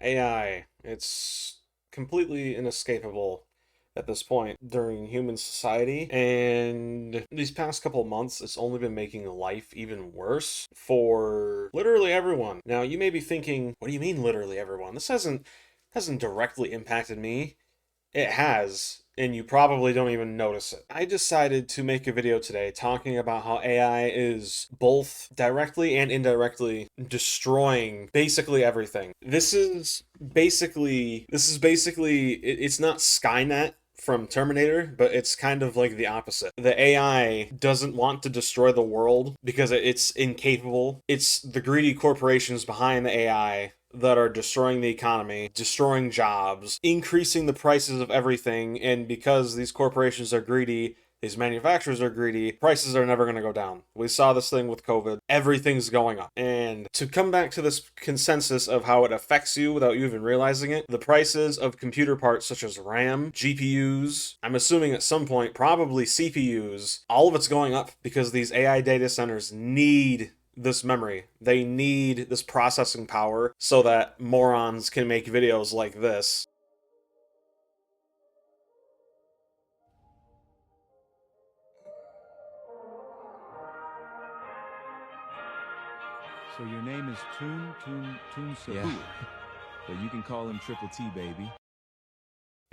AI, it's completely inescapable at this point during human society, and these past couple months, it's only been making life even worse for literally everyone. Now, you may be thinking, what do you mean literally everyone? This hasn't directly impacted me. It has, and you probably don't even notice it. I decided to make a video today talking about how AI is both directly and indirectly destroying basically everything. It's not Skynet from Terminator, but it's kind of like the opposite. The AI doesn't want to destroy the world because it's incapable. It's the greedy corporations behind the AI that are destroying the economy, destroying jobs, increasing the prices of everything, and because these corporations are greedy, these manufacturers are greedy, prices are never going to go down. We saw this thing with COVID. Everything's going up. And to come back to this consensus of how it affects you without you even realizing it, the prices of computer parts such as RAM, GPUs, I'm assuming at some point probably CPUs, all of it's going up because these AI data centers need this memory. They need this processing power so that morons can make videos like this. So your name is Toon Sabu, yeah. But you can call him Triple T, baby.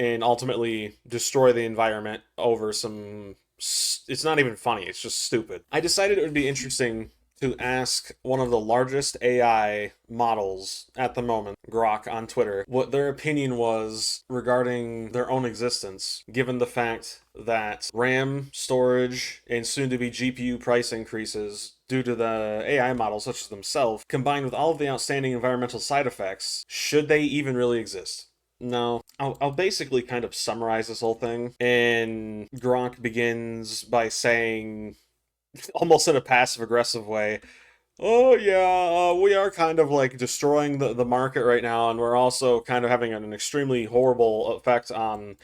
And ultimately destroy the environment over some... It's not even funny, it's just stupid. I decided it would be interesting to ask one of the largest AI models at the moment, Grok on Twitter, what their opinion was regarding their own existence, given the fact that RAM, storage, and soon-to-be GPU price increases due to the AI models such as themselves, combined with all of the outstanding environmental side effects, should they even really exist? No, I'll basically kind of summarize this whole thing, and Gronk begins by saying, almost in a passive-aggressive way, oh yeah, we are kind of like destroying the market right now, and we're also kind of having an extremely horrible effect on,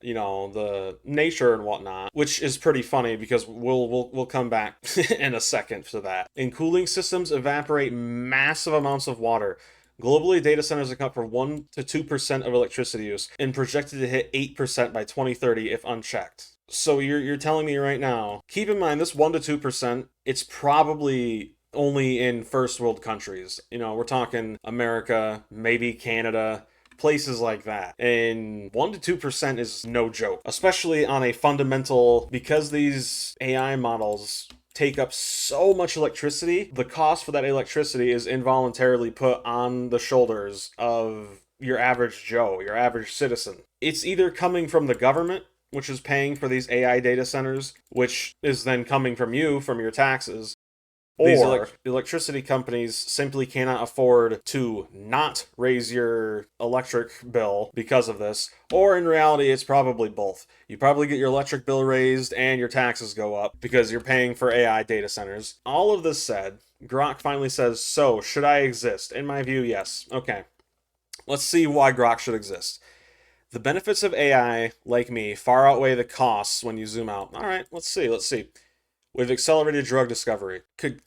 the nature and whatnot, which is pretty funny because we'll come back in a second to that. And cooling systems evaporate massive amounts of water. Globally, data centers account for 1 to 2% of electricity use and projected to hit 8% by 2030 if unchecked. So you're telling me right now, keep in mind this 1 to 2%, it's probably only in first world countries. We're talking America, maybe Canada, places like that. And 1 to 2% is no joke, especially on a fundamental, because these AI models take up so much electricity, the cost for that electricity is involuntarily put on the shoulders of your average Joe, your average citizen. It's either coming from the government, which is paying for these AI data centers, which is then coming from you, from your taxes, or electricity companies simply cannot afford to not raise your electric bill because of this, or in reality, it's probably both. You probably get your electric bill raised and your taxes go up because you're paying for AI data centers. All of this said, Grok finally says, so, should I exist? In my view, yes. Okay. Let's see why Grok should exist. The benefits of AI, like me, far outweigh the costs when you zoom out. All right, let's see. With accelerated drug discovery, could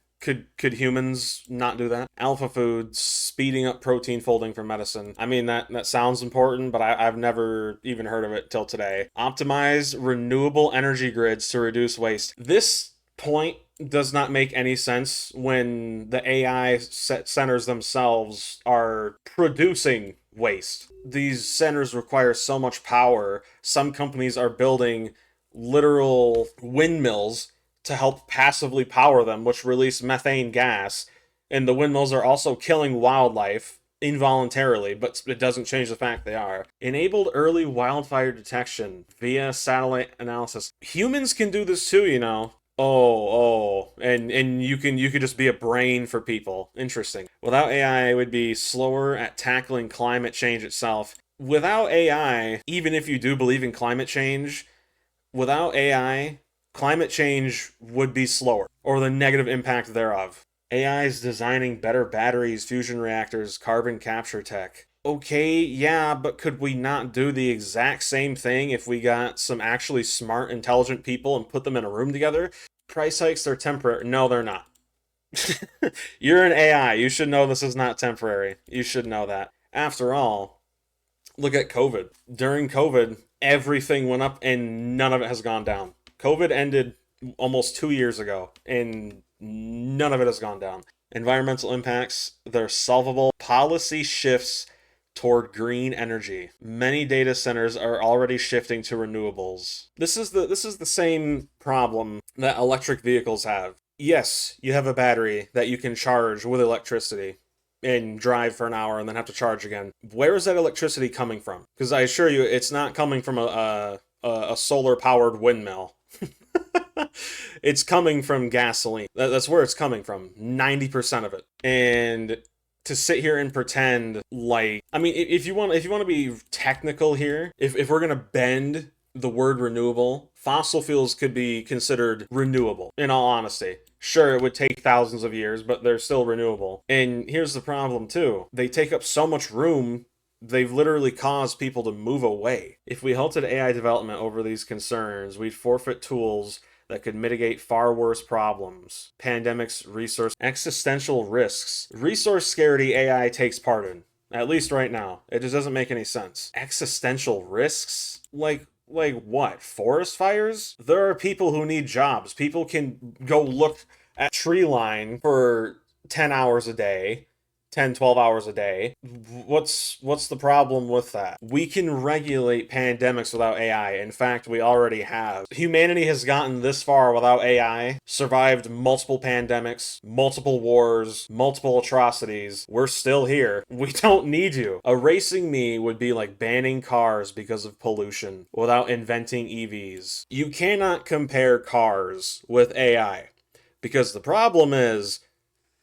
humans not do that? Alpha foods, speeding up protein folding for medicine. I mean, that sounds important, but I've never even heard of it till today. Optimize renewable energy grids to reduce waste. This point does not make any sense when the AI centers themselves are producing waste. These centers require so much power. Some companies are building literal windmills to help passively power them, which release methane gas. And the windmills are also killing wildlife involuntarily, but it doesn't change the fact they are. Enabled early wildfire detection via satellite analysis. Humans can do this too, and you could just be a brain for people. Interesting. Without AI, it would be slower at tackling climate change itself. Without AI, even if you do believe in climate change, without AI, climate change would be slower, or the negative impact thereof. AI is designing better batteries, fusion reactors, carbon capture tech. Okay, yeah, but could we not do the exact same thing if we got some actually smart, intelligent people and put them in a room together? Price hikes, they're temporary. No, they're not. You're an AI. You should know this is not temporary. You should know that. After all, look at COVID. During COVID, everything went up and none of it has gone down. COVID ended almost 2 years ago and none of it has gone down. Environmental impacts, they're solvable. Policy shifts toward green energy. Many data centers are already shifting to renewables. This is the same problem that electric vehicles have. Yes, you have a battery that you can charge with electricity and drive for an hour and then have to charge again. Where is that electricity coming from? Because I assure you, it's not coming from a solar powered windmill. It's coming from gasoline. That's where it's coming from. 90% of it. And to sit here and pretend like, I mean, if you want to be technical here, if we're gonna bend the word renewable, fossil fuels could be considered renewable, in all honesty. Sure, it would take thousands of years, but they're still renewable. And here's the problem too. They take up so much room, they've literally caused people to move away. If we halted AI development over these concerns, we'd forfeit tools that could mitigate far worse problems. Pandemics, resource, existential risks. Resource scarcity AI takes part in. At least right now. It just doesn't make any sense. Existential risks? Like what? Forest fires? There are people who need jobs. People can go look at tree line for 10 hours a day. 10, 12 hours a day. What's the problem with that? We can regulate pandemics without AI. In fact, we already have. Humanity has gotten this far without AI, survived multiple pandemics, multiple wars, multiple atrocities. We're still here. We don't need you. Erasing me would be like banning cars because of pollution without inventing EVs. You cannot compare cars with AI because the problem is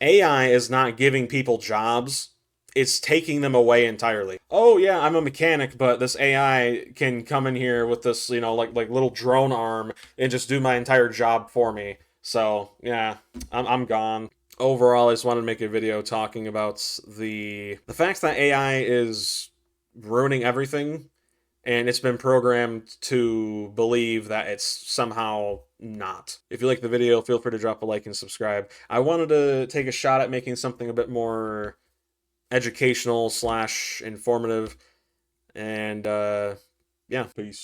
AI is not giving people jobs, it's taking them away entirely. Oh yeah, I'm a mechanic, but this AI can come in here with this, like little drone arm and just do my entire job for me. So yeah, I'm gone. Overall, I just wanted to make a video talking about the fact that AI is ruining everything, and it's been programmed to believe that it's somehow not. If you like the video, feel free to drop a like and subscribe. I wanted to take a shot at making something a bit more educational / informative, and yeah, peace.